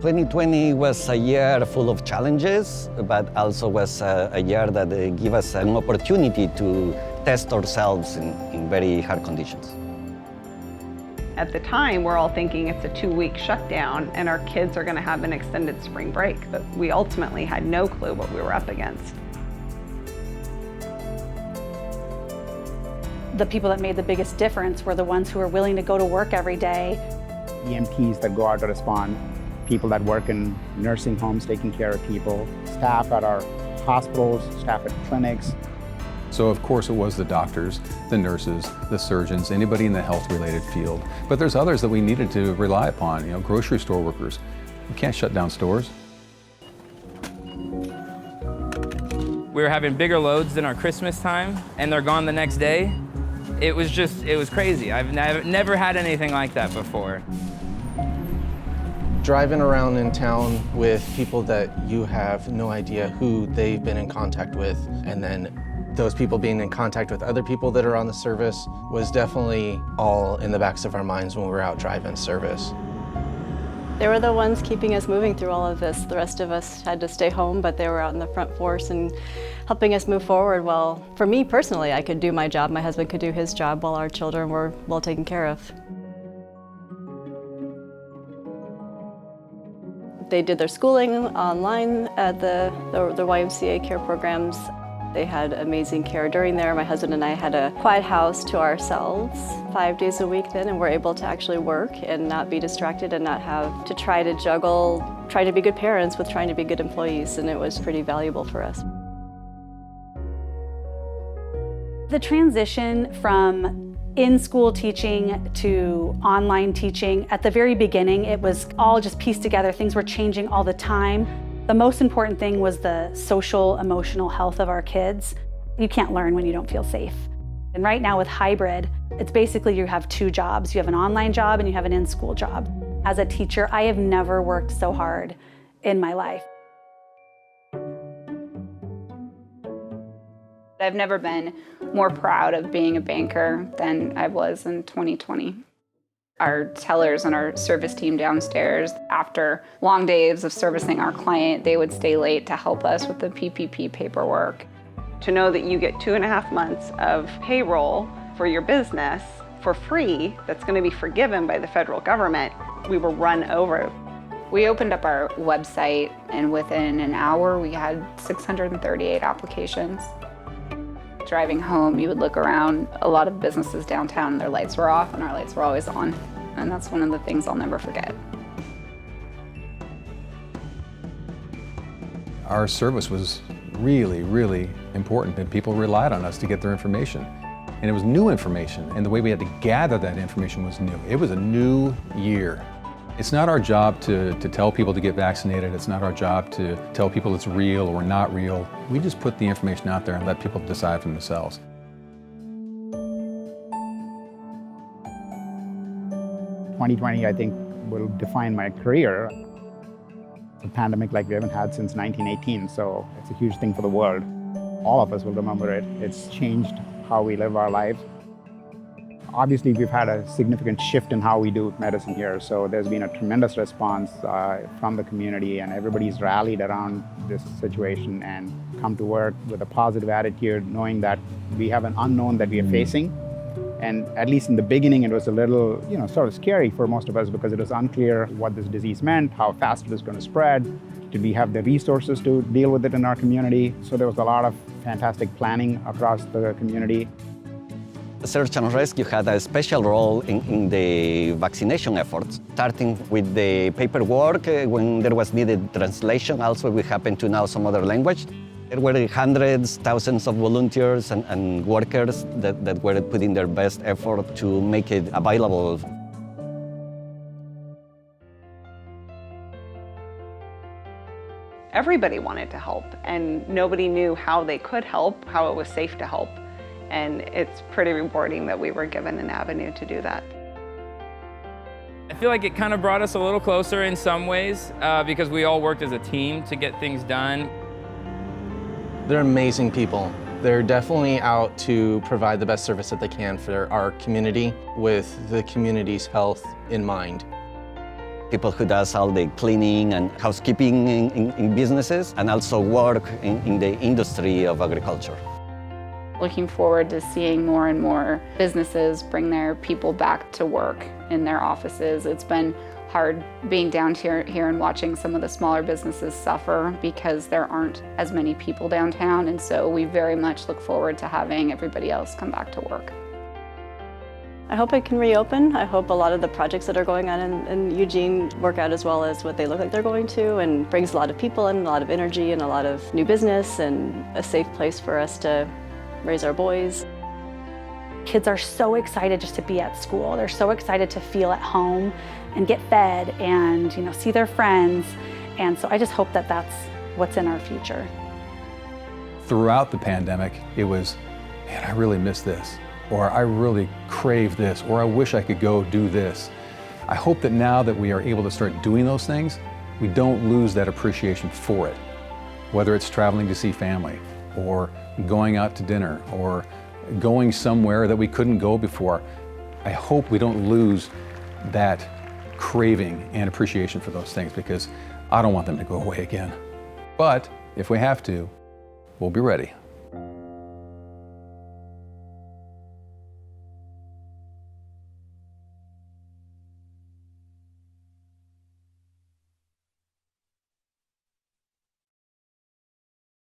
2020 was a year full of challenges, but also was a year that gave us an opportunity to test ourselves in very hard conditions. At the time, we're all thinking it's a 2-week shutdown and our kids are going to have an extended spring break, but we ultimately had no clue what we were up against. The people that made the biggest difference were the ones who were willing to go to work every day. EMTs that go out to respond, people that work in nursing homes taking care of people, staff at our hospitals, staff at clinics. So of course it was the doctors, the nurses, the surgeons, anybody in the health-related field. But there's others that we needed to rely upon, grocery store workers. We can't shut down stores. We were having bigger loads than our Christmas time, and they're gone the next day. It was crazy. I've never had anything like that before. Driving around in town with people that you have no idea who they've been in contact with, and then those people being in contact with other people that are on the service was definitely all in the backs of our minds when we were out driving service. They were the ones keeping us moving through all of this. The rest of us had to stay home, but they were out in the front force and helping us move forward. Well, for me personally, I could do my job, my husband could do his job while our children were well taken care of. They did their schooling online at the YMCA care programs. They had amazing care during there. My husband and I had a quiet house to ourselves 5 days a week then, and we're able to actually work and not be distracted and not have to try to juggle trying to be good parents with trying to be good employees, and it was pretty valuable for us. The transition from in-school teaching to online teaching, at the very beginning, it was all just pieced together. Things were changing all the time. The most important thing was the social, emotional health of our kids. You can't learn when you don't feel safe. And right now with hybrid, it's basically you have 2 jobs. You have an online job and you have an in-school job. As a teacher, I have never worked so hard in my life. I've never been more proud of being a banker than I was in 2020. Our tellers and our service team downstairs, after long days of servicing our client, they would stay late to help us with the PPP paperwork. To know that you get 2.5 months of payroll for your business for free, that's going to be forgiven by the federal government, we were run over. We opened up our website, and within an hour we had 638 applications. Driving home, you would look around, a lot of businesses downtown, their lights were off and our lights were always on. And that's one of the things I'll never forget. Our service was really, really important, and people relied on us to get their information. And it was new information, and the way we had to gather that information was new. It was a new year. It's not our job to tell people to get vaccinated. It's not our job to tell people it's real or not real. We just put the information out there and let people decide for themselves. "2020, I think, will define my career. It's a pandemic like we haven't had since 1918, so it's a huge thing for the world. All of us will remember it. It's changed how we live our lives. Obviously, we've had a significant shift in how we do medicine here, so there's been a tremendous response from the community, and everybody's rallied around this situation and come to work with a positive attitude, knowing that we have an unknown that we are facing. And at least in the beginning, it was a little, sort of scary for most of us because it was unclear what this disease meant, how fast it was going to spread. Did we have the resources to deal with it in our community? So there was a lot of fantastic planning across the community. Search and Rescue had a special role in the vaccination efforts, starting with the paperwork when there was needed translation. Also, we happen to know some other language. There were hundreds, thousands of volunteers and workers that were putting their best effort to make it available. Everybody wanted to help, and nobody knew how they could help, how it was safe to help. And it's pretty rewarding that we were given an avenue to do that. I feel like it kind of brought us a little closer in some ways because we all worked as a team to get things done. They're amazing people. They're definitely out to provide the best service that they can for our community with the community's health in mind. people who does all the cleaning and housekeeping in businesses, and also work in the industry of agriculture. Looking forward to seeing more and more businesses bring their people back to work in their offices. It's been hard being down here and watching some of the smaller businesses suffer because there aren't as many people downtown, and so we very much look forward to having everybody else come back to work. I hope it can reopen. I hope a lot of the projects that are going on in Eugene work out as well as what they look like they're going to, and brings a lot of people in, a lot of energy and a lot of new business, and a safe place for us to raise our boys. Kids are so excited just to be at school. They're so excited to feel at home and get fed and see their friends. And so I just hope that that's what's in our future. Throughout the pandemic, it was, man, I really miss this, or I really crave this, or I wish I could go do this. I hope that now that we are able to start doing those things, we don't lose that appreciation for it. Whether it's traveling to see family, or going out to dinner, or going somewhere that we couldn't go before. I hope we don't lose that craving and appreciation for those things, because I don't want them to go away again. But if we have to, we'll be ready.